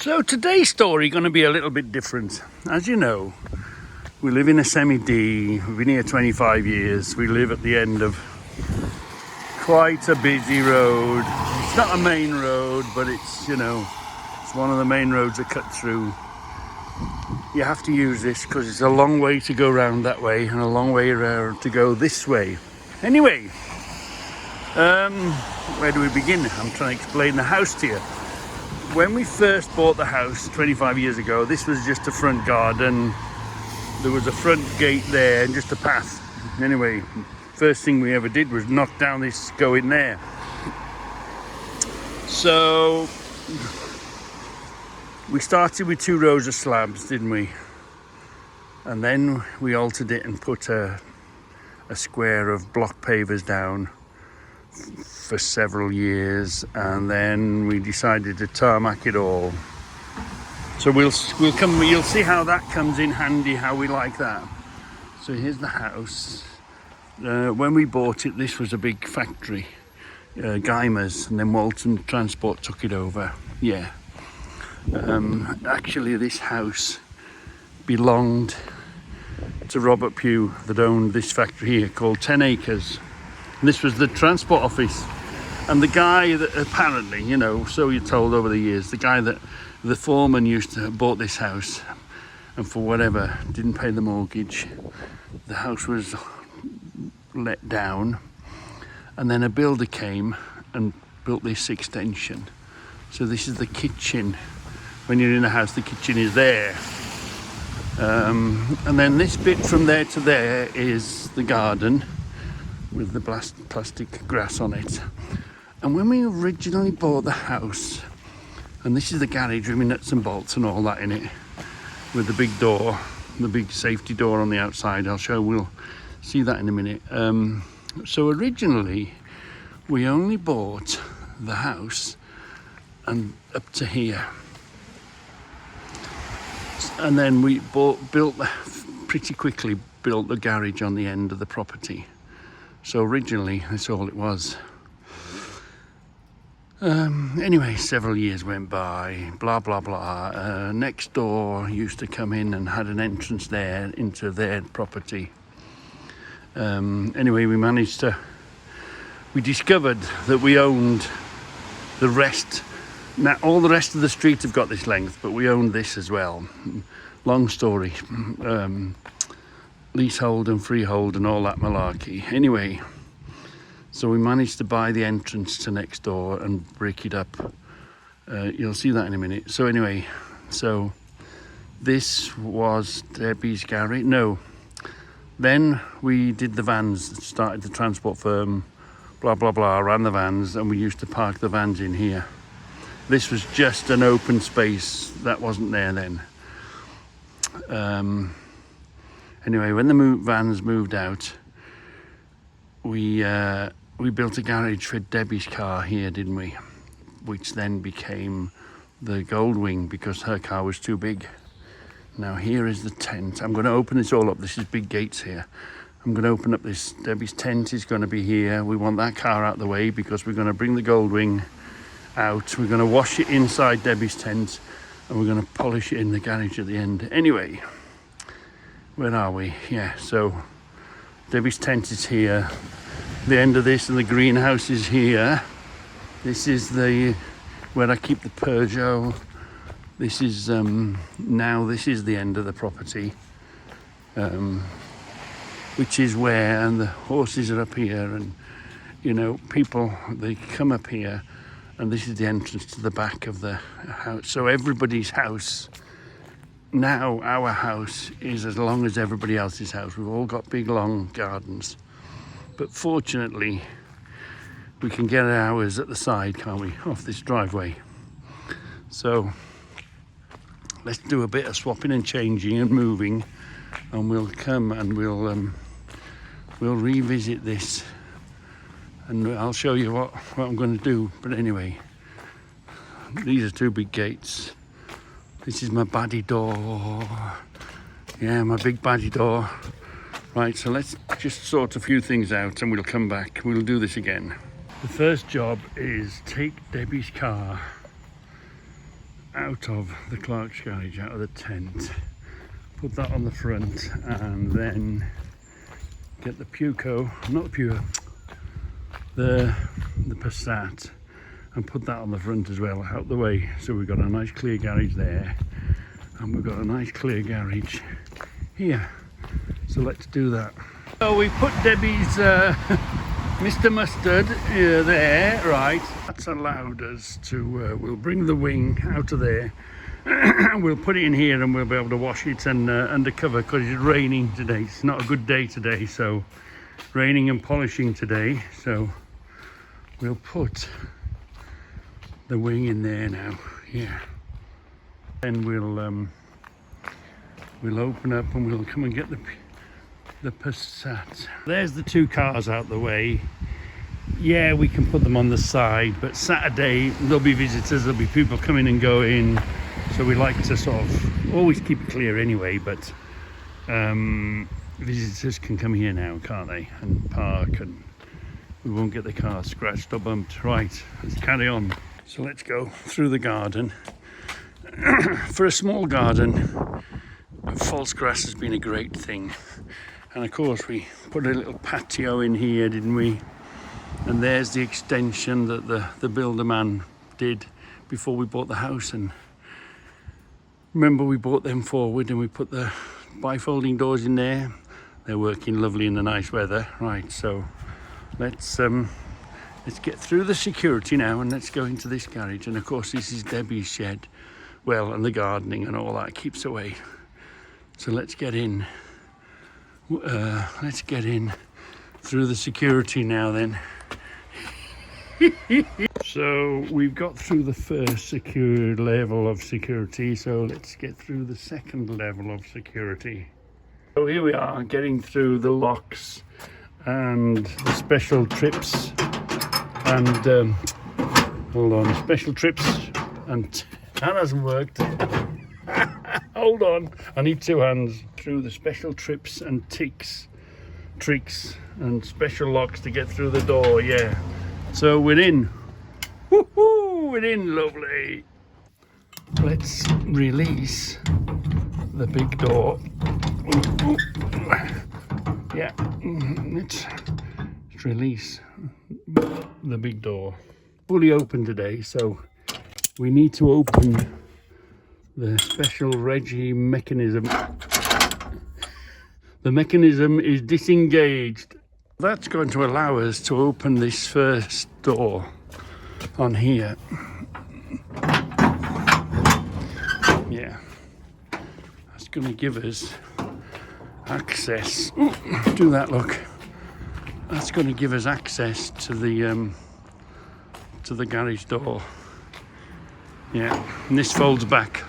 So today's story going to be a little bit different. As you know, we live in a semi-D. We've been here 25 years. We live at the end of quite a busy road. It's not a main road, but it's, it's one of the main roads that cut through. You have to use this because it's a long way to go round that way and a long way around to go this way. Anyway, where do we begin? I'm trying to explain the house to you. When we first bought the house 25 years ago, this was just a front garden. There was a front gate there and just a path. Anyway, first thing we ever did was knock down this, go in there. So we started with 2 rows of slabs, didn't we? And then we altered it and put a square of block pavers down for several years, and then we decided to tarmac it all. So you'll see how that comes in handy, how we like that. So here's the house. When we bought it, this was a big factory, Guymer's, and then Walton Transport took it over. Yeah. Actually, this house belonged to Robert Pugh, that owned this factory here called 10 Acres. And this was the transport office. And the guy that apparently, so you're told over the years, the guy that the foreman used to have bought this house and for whatever didn't pay the mortgage. The house was let down, and then a builder came and built this extension. So this is the kitchen. When you're in a house, the kitchen is there. And then this bit from there to there is the garden with the plastic grass on it. And when we originally bought the house, and this is the garage with nuts and bolts and all that in it, with the big door, the big safety door on the outside. We'll see that in a minute. So originally we only bought the house and up to here, and then we pretty quickly built the garage on the end of the property. So originally that's all it was. Anyway, several years went by, blah blah blah. Next door used to come in and had an entrance there into their property. Anyway, we discovered that we owned the rest. Now all the rest of the street have got this length, but we owned this as well. Long story, leasehold and freehold and all that malarkey. Anyway, so we managed to buy the entrance to next door and break it up. You'll see that in a minute. So anyway, so this was Debbie's garage. No, then we did the vans, started the transport firm, blah blah blah, ran the vans, and we used to park the vans in here. This was just an open space that wasn't there then. Anyway, when the vans moved out, we built a garage for Debbie's car here, didn't we? Which then became the Goldwing because her car was too big. Now here is the tent. I'm going to open this all up. This is big gates here. I'm going to open up this. Debbie's tent is going to be here. We want that car out of the way because we're going to bring the Goldwing out. We're going to wash it inside Debbie's tent and we're going to polish it in the garage at the end. Anyway, where are we? Yeah, so Debbie's tent is here. The end of this, and the greenhouse is here. This is where I keep the Peugeot. This is this is the end of the property, which is where, and the horses are up here, and people, they come up here, and this is the entrance to the back of the house. So everybody's house now, our house is as long as everybody else's house. We've all got big long gardens. But fortunately, we can get ours at the side, can't we, off this driveway. So let's do a bit of swapping and changing and moving, and we'll come and we'll revisit this, and I'll show you what I'm going to do. But anyway, these are 2 big gates. This is my baddie door. Yeah, my big baddie door. Right, so let's just sort a few things out and we'll come back. We'll do this again. The first job is take Debbie's car out of the Clark's garage, out of the tent, put that on the front, and then get the Puco, not the Puco, the Passat, and put that on the front as well, out the way. So we've got a nice clear garage there, and we've got a nice clear garage here. So let's do that. So we put Debbie's Mr. Mustard there, right. That's allowed us to, we'll bring the wing out of there, and we'll put it in here, and we'll be able to wash it and undercover, because it's raining today. It's not a good day today, so raining and polishing today. So we'll put the wing in there now, yeah. Then we'll open up and we'll come and get the Passat. There's the two cars out the way. Yeah, we can put them on the side, but Saturday there'll be visitors, there'll be people coming and going, so we like to sort of always keep it clear anyway, but visitors can come here now, can't they, and park, and we won't get the car scratched or bumped. Right, let's carry on. So let's go through the garden. For a small garden, false grass has been a great thing. And of course we put a little patio in here, didn't we? And there's the extension that the builder man did before we bought the house. And remember, we brought them forward and we put the bifolding doors in there. They're working lovely in the nice weather. Right, so let's get through the security now, and let's go into this garage. And of course this is Debbie's shed, well, and the gardening and all that keeps away. So let's get in. Let's get in through the security now then. So we've got through the first secure level of security, so let's get through the second level of security. So here we are, getting through the locks and the special trips and hold on, special trips, and that hasn't worked. Hold on, I need two hands. Through the special trips and tricks and special locks to get through the door, yeah. So we're in. Woohoo, we're in, lovely. Let's release the big door. Yeah, let's release the big door. Fully open today, so we need to open the special Reggie mechanism. The mechanism is disengaged. That's going to allow us to open this first door on here. Yeah, that's going to give us access. Ooh, do that, look. That's going to give us access to the garage door. Yeah, and this folds back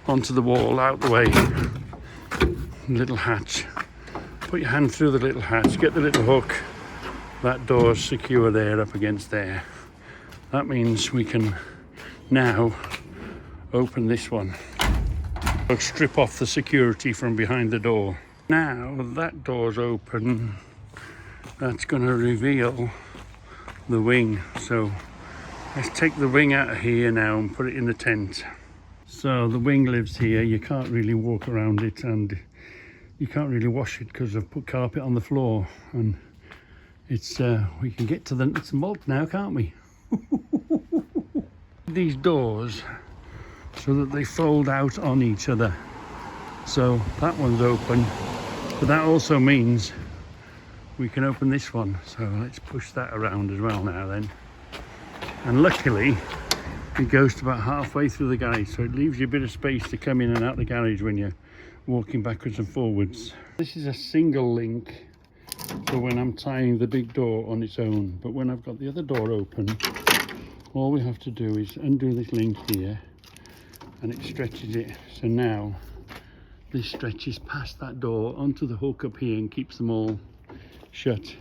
onto the wall, out the way. Little hatch. Put your hand through the little hatch, get the little hook. That door's secure there, up against there. That means we can now open this one. So strip off the security from behind the door. Now that door's open, that's going to reveal the wing. So let's take the wing out of here now and put it in the tent. So the wing lives here. You can't really walk around it, and you can't really wash it because I've put carpet on the floor, and it's we can get to it's malt now, can't we? These doors so that they fold out on each other. So that one's open, but that also means we can open this one. So let's push that around as well now then. And luckily it goes to about halfway through the garage, so it leaves you a bit of space to come in and out the garage when you're walking backwards and forwards. This is a single link for when I'm tying the big door on its own, but when I've got the other door open, all we have to do is undo this link here, and it stretches it. So now this stretches past that door onto the hook up here and keeps them all shut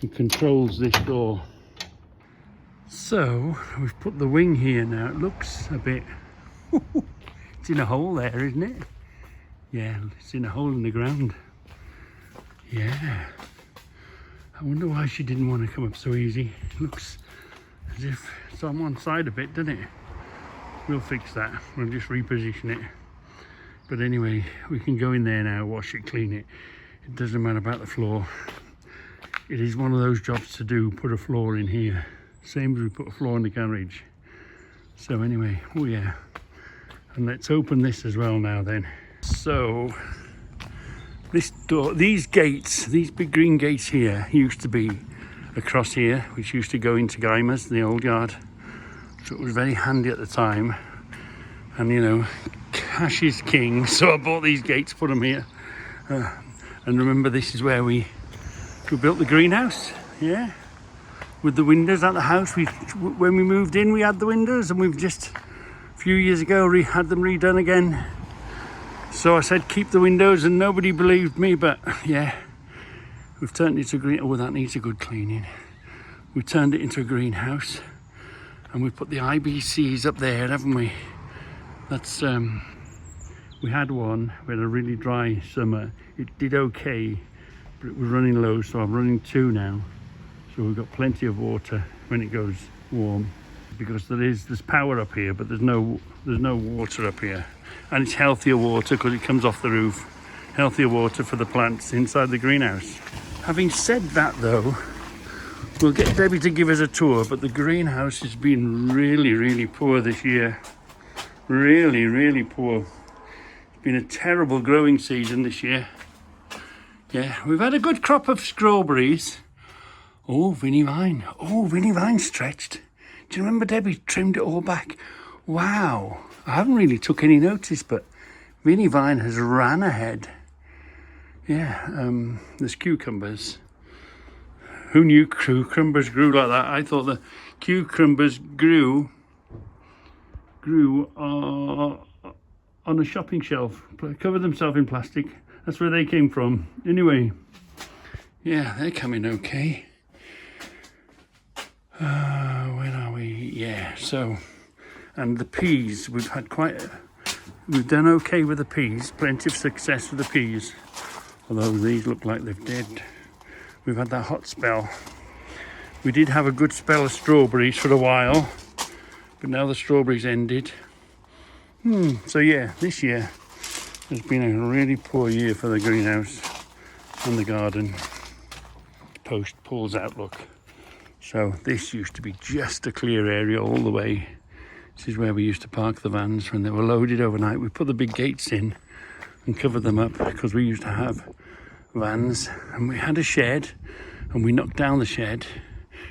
and controls this door. So we've put the wing here now. It looks a bit it's in a hole there, isn't it? Yeah, it's in a hole in the ground. Yeah, I wonder why she didn't want to come up so easy. It looks as if it's on one side a bit, doesn't it? We'll fix that. We'll just reposition it. But anyway, we can go in there now, wash it, clean it. It doesn't matter about the floor. It is one of those jobs to do, put a floor in here. Same as we put a floor in the garage. So anyway, oh yeah. And let's open this as well now then. So, this door, these gates, these big green gates here used to be across here, which used to go into Guymer's, the old yard. So it was very handy at the time. And you know, cash is king, so I bought these gates, put them here. And remember, this is where we built the greenhouse, yeah? With the windows at the house. When we moved in, we had the windows, and we've just, a few years ago, had them redone again. So I said, keep the windows, and nobody believed me, but yeah. We've turned it into a green, oh, that needs a good cleaning. We turned it into a greenhouse, and we put the IBCs up there, haven't we? That's, we had one, we had a really dry summer. It did okay, but it was running low, so I'm running 2 now. So we've got plenty of water when it goes warm, because there's power up here, but there's no water up here. And it's healthier water because it comes off the roof. Healthier water for the plants inside the greenhouse. Having said that though, we'll get Debbie to give us a tour, but the greenhouse has been really, really poor this year. Really, really poor. It's been a terrible growing season this year. Yeah, we've had a good crop of strawberries. Oh, Vinnie Vine. Oh, Vinnie Vine stretched. Do you remember Debbie trimmed it all back? Wow. I haven't really took any notice, but Vinnie Vine has ran ahead. Yeah, there's cucumbers. Who knew cucumbers grew like that? I thought the cucumbers grew on a shopping shelf, covered themselves in plastic. That's where they came from. Anyway, yeah, they're coming okay. Where are we? Yeah, so, and the peas, we've done okay with the peas, plenty of success with the peas, although these look like they've dead. We've had that hot spell. We did have a good spell of strawberries for a while, but now the strawberries ended. So yeah, this year has been a really poor year for the greenhouse and the garden. Post Paul's outlook. So this used to be just a clear area all the way. This is where we used to park the vans when they were loaded overnight. We put the big gates in and covered them up because we used to have vans, and we had a shed, and we knocked down the shed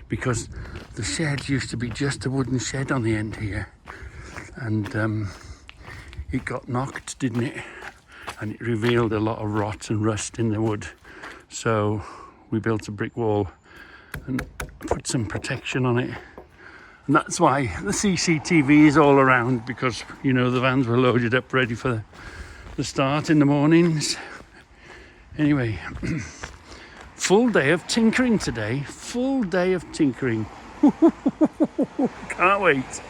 because the shed used to be just a wooden shed on the end here, and it got knocked, didn't it? And it revealed a lot of rot and rust in the wood. So we built a brick wall and put some protection on it. And that's why the CCTV is all around, because, you know, the vans were loaded up ready for the start in the mornings. Anyway, full day of tinkering today. Full day of tinkering. Can't wait.